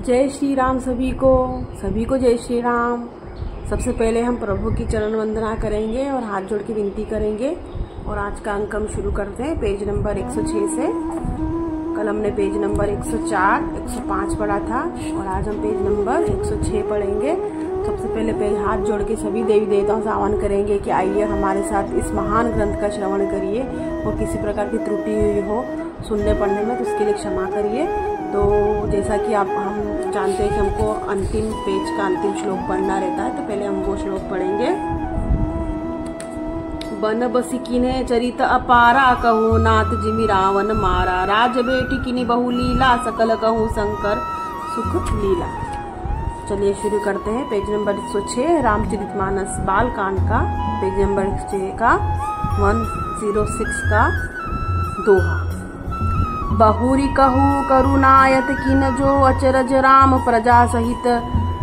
जय श्री राम सभी को जय श्री राम। सबसे पहले हम प्रभु की चरण वंदना करेंगे और हाथ जोड़ के विनती करेंगे। और आज का अंक हम शुरू करते हैं पेज नंबर 106 से। कल हमने पेज नंबर 104, 105 पढ़ा था और आज हम पेज नंबर 106 पढ़ेंगे। सबसे पहले पेज हाथ जोड़ के सभी देवी देवताओं से आह्वान करेंगे कि आइए हमारे साथ इस महान ग्रंथ का श्रवण करिए और किसी प्रकार की त्रुटि हुई हो सुनने पढ़ने में तो उसके लिए क्षमा करिए। तो जैसा कि हम जानते हैं कि हमको अंतिम पेज का अंतिम श्लोक पढ़ना रहता है, तो पहले हम वो श्लोक पढ़ेंगे। बन बसी किने चरित अपारा, कहूँ नाथ जिमि रावण मारा। राज बेटी किनी बहु लीला, सकल कहूँ शंकर सुख लीला। चलिए शुरू करते हैं। पेज नंबर 106 रामचरितमानस बाल कांड का पेज नंबर 106 का 106 का दोहा। बहुरी कहू करुणायत किन जो अचरज राम, प्रजा सहित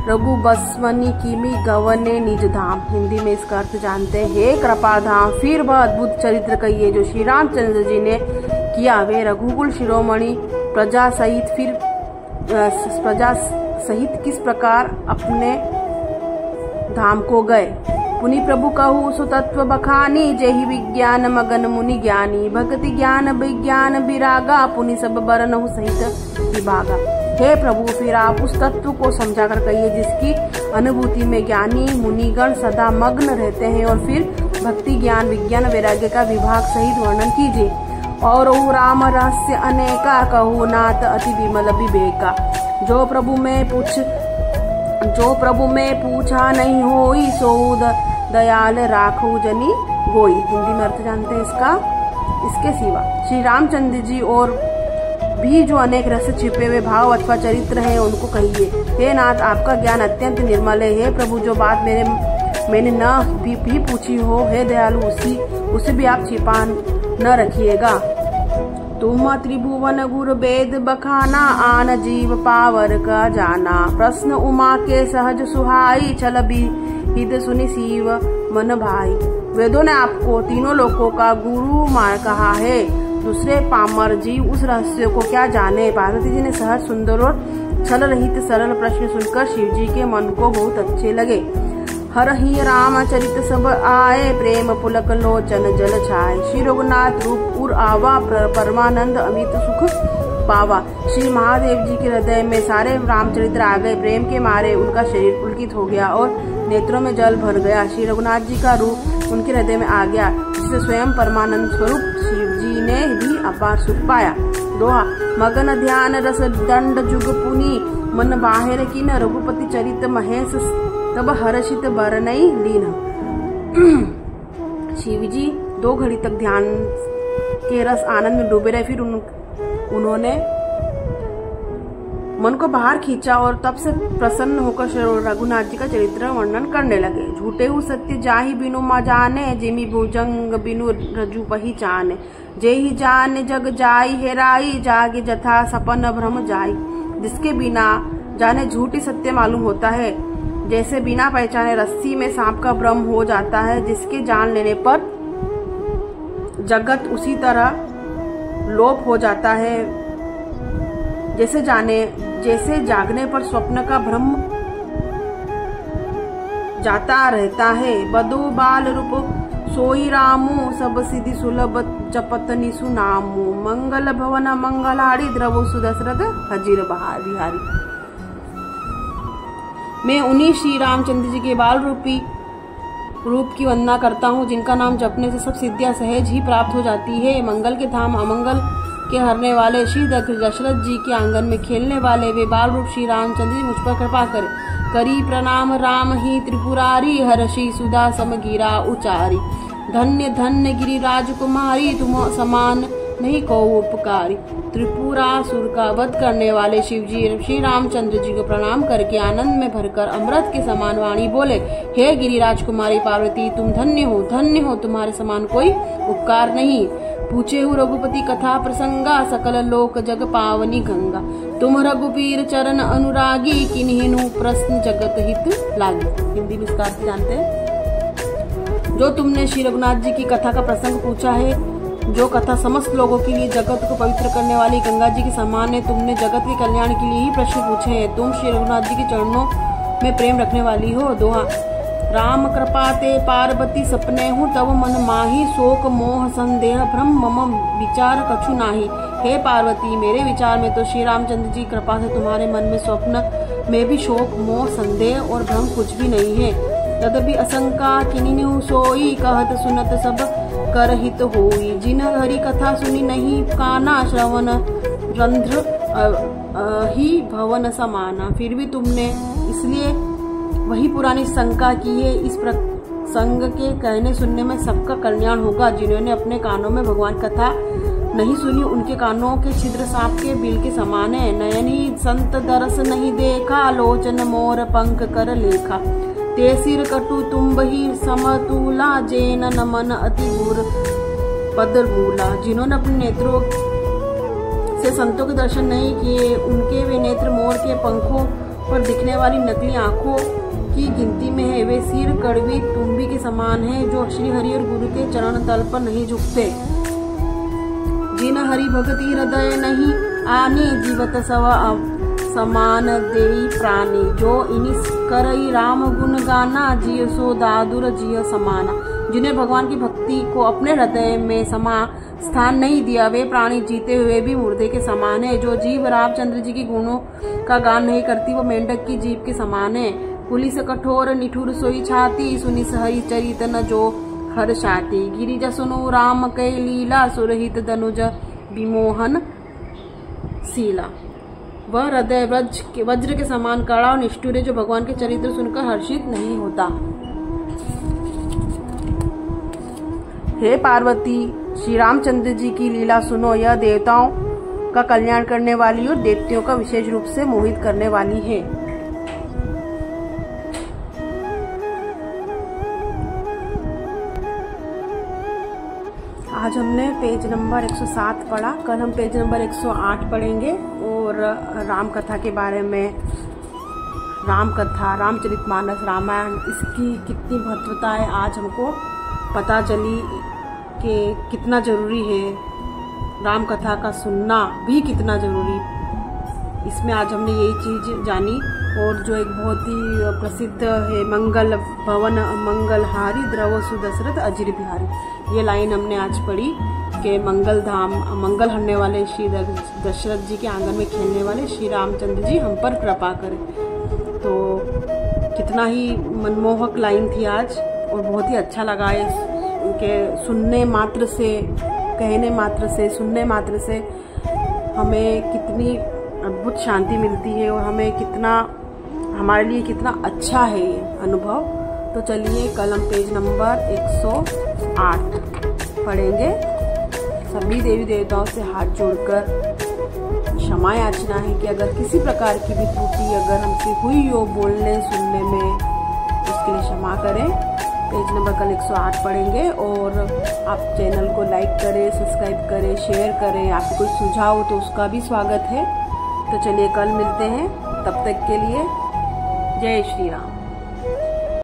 रघु बस्वनी किमि गवने निज धाम। हिंदी में इसका अर्थ जानते हैं। हे कृपा धाम, फिर वह अद्भुत चरित्र कहिए जो श्री रामचंद्र जी ने किया। वे रघुकुल शिरोमणि प्रजा सहित किस प्रकार अपने धाम को गए। पुनि प्रभु कहू सुतत्व बखानी, जेहि विज्ञान मगन मुनि ज्ञानी। भक्ति ज्ञान विज्ञान विरागा, पुनि सब बरनहु सहित विभागा। हे प्रभु, फिर आप उस तत्व को समझा कर कहिए जिसकी अनुभूति में ज्ञानी मुनिगण सदा मग्न रहते हैं, और फिर भक्ति ज्ञान विज्ञान वैराग्य का विभाग सहित वर्णन कीजिए। और ओ राम रहस्य अनेका, कहू नाथ अति विमल विवेका। जो प्रभु में पूछा नहीं होई, सो दयाल राखू जनी गोई। हिंदी में अर्थ जानते हैं इसका। इसके सिवा श्री रामचंद्र जी और भी जो अनेक रस छिपे हुए भाव अथवा चरित्र हैं उनको कहिए। हे नाथ, आपका ज्ञान अत्यंत निर्मल है। हे प्रभु, जो बात मैंने न भी पूछी हो, हे दयालु, उसे भी आप छिपा न रखिएगा। तुम त्रिभुवन गुरु वेद बखाना, आन जीव पावर का जाना। प्रश्न उमा के सहज सुहाई, छल हित सुनि शिव मन भाई। वेदों ने आपको तीनों लोकों का गुरु मान कहा है, दूसरे पामर जीव उस रहस्य को क्या जाने। पार्वती जी ने सहज सुंदर और छल रहित सरल प्रश्न सुनकर शिव जी के मन को बहुत अच्छे लगे। हर ही राम चरित सब आए, प्रेम पुलक लोचन जल छाए। श्री रघुनाथ रूप उर आवा, परमानंद अमित सुख पावा। श्री महादेव जी के हृदय में सारे रामचरित्र आ गए। प्रेम के मारे उनका शरीर पुलकित हो गया और नेत्रों में जल भर गया। श्री रघुनाथ जी का रूप उनके हृदय में आ गया, जिससे स्वयं परमानंद स्वरूप शिव जी ने भी अपार सुख पाया। दोहा। मगन ध्यान रस दंड जुग पुनी, मन बाहिर किन रघुपति चरित महेश। तब हर्षित बरनई लीन। शिव जी 2 घड़ी तक ध्यान के रस आनंद में डूबे रहे। फिर उन्होंने मन को बाहर खींचा और तब से प्रसन्न होकर रघुनाथ जी का चरित्र वर्णन करने लगे। झूठे हु सत्य जाहि बिनु मा जाने, जिमि भुजंग बिनु रजु पहचाने। जेहि जान जग जाई हेराई, जागे जथा सपन भ्रम जाई। जिसके बिना जाने झूठी सत्य मालूम होता है, जैसे बिना पहचाने रस्सी में सांप का भ्रम हो जाता है। जिसके जान लेने पर जगत उसी तरह लोप हो जाता है, जैसे जागने पर स्वप्न का भ्रम जाता रहता है। बदो बाल रूप सोई रामू, सब सिद्धि सुलभ जपत निसु नामू। मंगल भवन मंगलाड़ी, द्रवो सुदशरथ हजीर बिहारी। मैं उन्हीं श्री रामचंद्र जी के बाल रूप की वंदना करता हूँ, जिनका नाम जपने से सब सिद्धियां सहज ही प्राप्त हो जाती है। मंगल के धाम अमंगल के हरने वाले श्री दशरथ जी के आंगन में खेलने वाले वे बाल रूप श्री रामचंद्र जी मुझ पर कृपा करी प्रणाम। राम ही त्रिपुरारी, हर्षि सुधा समगिरा उचारी। धन्य धन्य गिरि राजकुमारी, तुम समान नहीं को उपकारी। त्रिपुरासुर का वध करने वाले शिव जी श्री रामचंद्र जी को प्रणाम करके आनंद में भरकर अमृत के समान वाणी बोले। हे गिरिराज कुमारी पार्वती, तुम धन्य हो, तुम्हारे समान कोई उपकार नहीं। पूछे हु रघुपति कथा प्रसंगा, सकल लोक जग पावनी गंगा। तुम रघुपीर चरण अनुरागी, किन्हिनु प्रश्न जगत हित लागी। हिंदी में इसका अर्थ जानते हैं। जो तुमने श्री रघुनाथ जी की कथा का प्रसंग पूछा है, जो कथा समस्त लोगों के लिए जगत को पवित्र करने वाली गंगा जी के समान है। तुमने जगत के कल्याण के लिए ही प्रश्न पूछे हैं। तुम श्री रघुनाथ जी के चरणों में प्रेम रखने वाली हो। दोहा। राम कृपा ते पार्वती सपने हूँ, तब मन माही, शोक मोह संदेह भ्रम मम विचार कछु नाही। हे पार्वती, मेरे विचार में तो श्री रामचंद्र जी कृपा से तुम्हारे मन में स्वप्न में भी शोक मोह संदेह और भ्रम कुछ भी नहीं है। तदपि असंका किन्हीं सोई, कहत सुनत सब करहित होई। जिन हरि कथा सुनी नहीं, काना श्रवण रंध्र ही भवन समाना। फिर भी तुमने इसलिए वही पुरानी शंका की है। इस प्रसंग के कहने सुनने में सबका कल्याण होगा। जिन्होंने अपने कानों में भगवान कथा नहीं सुनी, उनके कानों के छिद्र सांप के बिल के समान है। नयनी संत दरस नहीं देखा, लोचन मोर पंख कर लेखा। ते सिर कटु तुम्बही समतूला, जेन नमन अति गुर पदर मूला। जिन्होंने अपने नेत्रों से संतों के दर्शन नहीं किए, उनके वे नेत्र मोर के पंखों पर दिखने वाली नकली आंखों की गिनती में है। वे सिर कड़वी तुम्बी के समान है, जो श्री हरि और गुरु के चरण तल पर नहीं झुकते। जिन हरि भक्ति हृदय नहीं आने, जीवत सव समान देई प्राणी। जो इन्हीं करई राम गुण गाना, जिय सो दादुर जिय समाना। जिन्हें भगवान की भक्ति को अपने हृदय में स्थान नहीं दिया, वे प्राणी जीते हुए भी मुर्दे के समान है। जो जीव रामचंद्र जी के गुणों का गान नहीं करती, वो मेंढक की जीभ के समान है। पुलिस कठोर निठुर सोई छाती, सुनि हरि चरित न जो हर्षाति। गिरिजा सुनो राम कै लीला, सुरहित दनुज विमोहन शीला। वह हृदय वज्र के समान कड़ा और निष्ठुर है, जो भगवान के चरित्र सुनकर हर्षित नहीं होता। हे पार्वती, श्री रामचंद्र जी की लीला सुनो। यह देवताओं का कल्याण करने वाली और देवताओं का विशेष रूप से मोहित करने वाली है। आज हमने पेज नंबर 107 पढ़ा। कल हम पेज नंबर 108 पढ़ेंगे और राम कथा के बारे में, राम कथा, रामचरितमानस, रामायण, इसकी कितनी महत्वता है आज हमको पता चली कि कितना जरूरी है। राम कथा का सुनना भी कितना जरूरी, इसमें आज हमने यही चीज जानी। और जो एक बहुत ही प्रसिद्ध है, मंगल भवन मंगलहारी द्रव सुदशरथ अजिर बिहारी, ये लाइन हमने आज पढ़ी कि मंगल धाम, मंगल हरने वाले श्री दशरथ जी के आंगन में खेलने वाले श्री रामचंद्र जी हम पर कृपा करें। तो कितना ही मनमोहक लाइन थी आज और बहुत ही अच्छा लगा। उनके सुनने मात्र से, कहने मात्र से, सुनने मात्र से हमें कितनी अद्भुत शांति मिलती है और हमें कितना, हमारे लिए कितना अच्छा है ये अनुभव। तो चलिए कल हम पेज नंबर 108 पढ़ेंगे। सभी देवी देवताओं से हाथ जोड़कर क्षमा याचना है कि अगर किसी प्रकार की भी त्रुटि अगर हमसे हुई हो बोलने सुनने में, उसके लिए क्षमा करें। पेज नंबर कल 108 पढ़ेंगे और आप चैनल को लाइक करें, सब्सक्राइब करें, शेयर करें। आपको कोई सुझाव हो तो उसका भी स्वागत है। तो चलिए कल मिलते हैं, तब तक के लिए जय श्री राम।